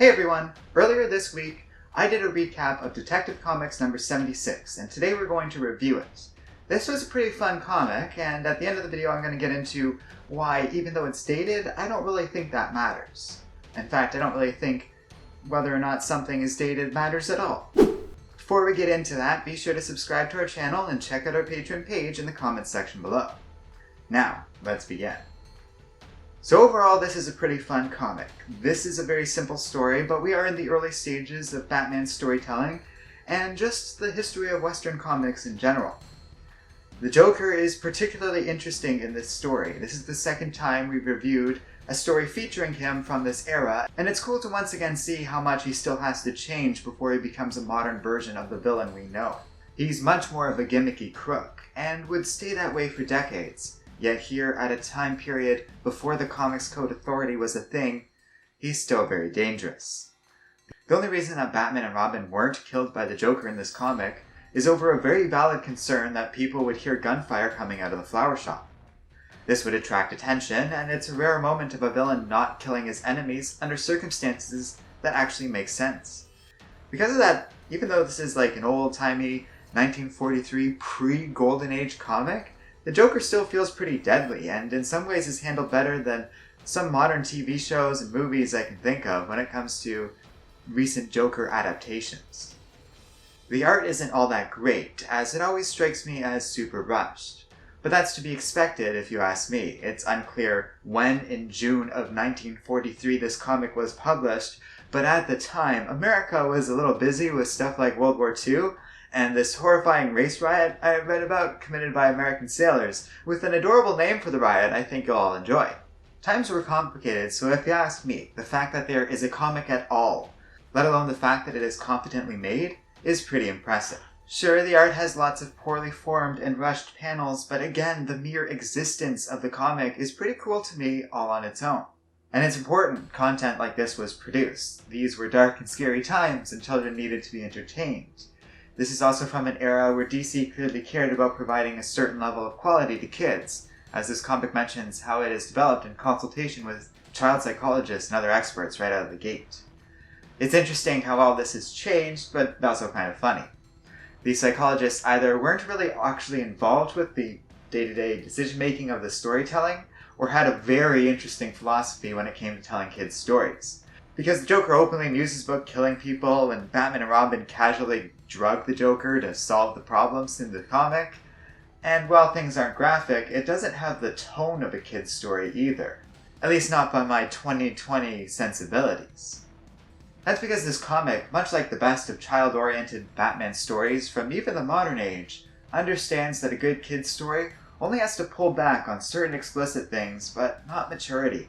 Hey everyone! Earlier this week, I did a recap of Detective Comics number 76, and today we're going to review it. This was a pretty fun comic, and at the end of the video I'm going to get into why, even though it's dated, I don't really think that matters. In fact, I don't really think whether or not something is dated matters at all. Before we get into that, be sure to subscribe to our channel and check out our Patreon page in the comments section below. Now, let's begin. So overall, this is a pretty fun comic. This is a very simple story, but we are in the early stages of Batman's storytelling, and just the history of Western comics in general. The Joker is particularly interesting in this story. This is the second time we've reviewed a story featuring him from this era, and it's cool to once again see how much he still has to change before he becomes a modern version of the villain we know. He's much more of a gimmicky crook, and would stay that way for decades. Yet here, at a time period before the Comics Code Authority was a thing, he's still very dangerous. The only reason that Batman and Robin weren't killed by the Joker in this comic is over a very valid concern that people would hear gunfire coming out of the flower shop. This would attract attention, and it's a rare moment of a villain not killing his enemies under circumstances that actually make sense. Because of that, even though this is like an old-timey 1943 pre-Golden Age comic, the Joker still feels pretty deadly, and in some ways is handled better than some modern TV shows and movies I can think of when it comes to recent Joker adaptations. The art isn't all that great, as it always strikes me as super rushed. But that's to be expected if you ask me. It's unclear when in June of 1943 this comic was published, but at the time, America was a little busy with stuff like World War II, and this horrifying race riot I read about committed by American sailors, with an adorable name for the riot I think you'll all enjoy. Times were complicated, so if you ask me, the fact that there is a comic at all, let alone the fact that it is competently made, is pretty impressive. Sure, the art has lots of poorly formed and rushed panels, but again, the mere existence of the comic is pretty cool to me all on its own. And it's important content like this was produced. These were dark and scary times, and children needed to be entertained. This is also from an era where DC clearly cared about providing a certain level of quality to kids, as this comic mentions how it is developed in consultation with child psychologists and other experts right out of the gate. It's interesting how all this has changed, but also kind of funny. These psychologists either weren't really actually involved with the day-to-day decision-making of the storytelling, or had a very interesting philosophy when it came to telling kids stories. Because the Joker openly muses about killing people, and Batman and Robin casually drug the Joker to solve the problems in the comic, and while things aren't graphic, it doesn't have the tone of a kid's story either. At least not by my 2020 sensibilities. That's because this comic, much like the best of child-oriented Batman stories from even the modern age, understands that a good kid's story only has to pull back on certain explicit things, but not maturity.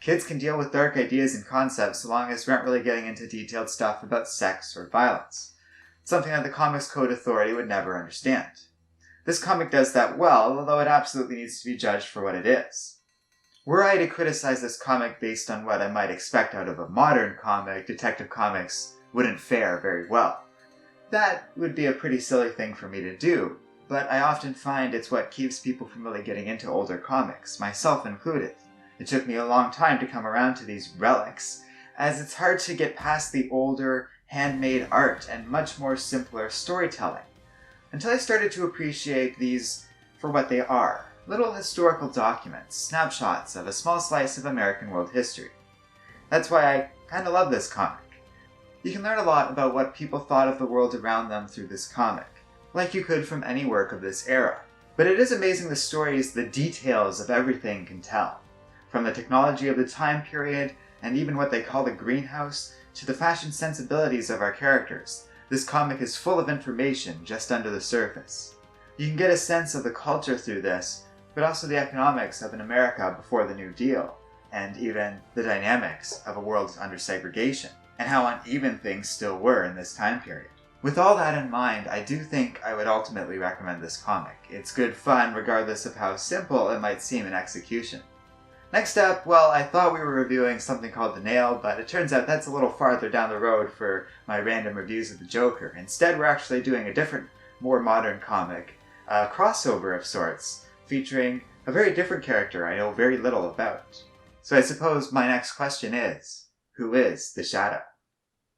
Kids can deal with dark ideas and concepts so long as we aren't really getting into detailed stuff about sex or violence. Something that the Comics Code Authority would never understand. This comic does that well, although it absolutely needs to be judged for what it is. Were I to criticize this comic based on what I might expect out of a modern comic, Detective Comics wouldn't fare very well. That would be a pretty silly thing for me to do, but I often find it's what keeps people from really getting into older comics, myself included. It took me a long time to come around to these relics, as it's hard to get past the older, handmade art and much more simpler storytelling, until I started to appreciate these for what they are, little historical documents, snapshots of a small slice of American world history. That's why I kinda love this comic. You can learn a lot about what people thought of the world around them through this comic, like you could from any work of this era. But it is amazing the stories, the details of everything can tell. From the technology of the time period, and even what they call the greenhouse, to the fashion sensibilities of our characters, this comic is full of information just under the surface. You can get a sense of the culture through this, but also the economics of an America before the New Deal, and even the dynamics of a world under segregation, and how uneven things still were in this time period. With all that in mind, I do think I would ultimately recommend this comic. It's good fun regardless of how simple it might seem in execution. Next up, well, I thought we were reviewing something called The Nail, but it turns out that's a little farther down the road for my random reviews of the Joker. Instead, we're actually doing a different, more modern comic, a crossover of sorts, featuring a very different character I know very little about. So I suppose my next question is, who is the Shadow.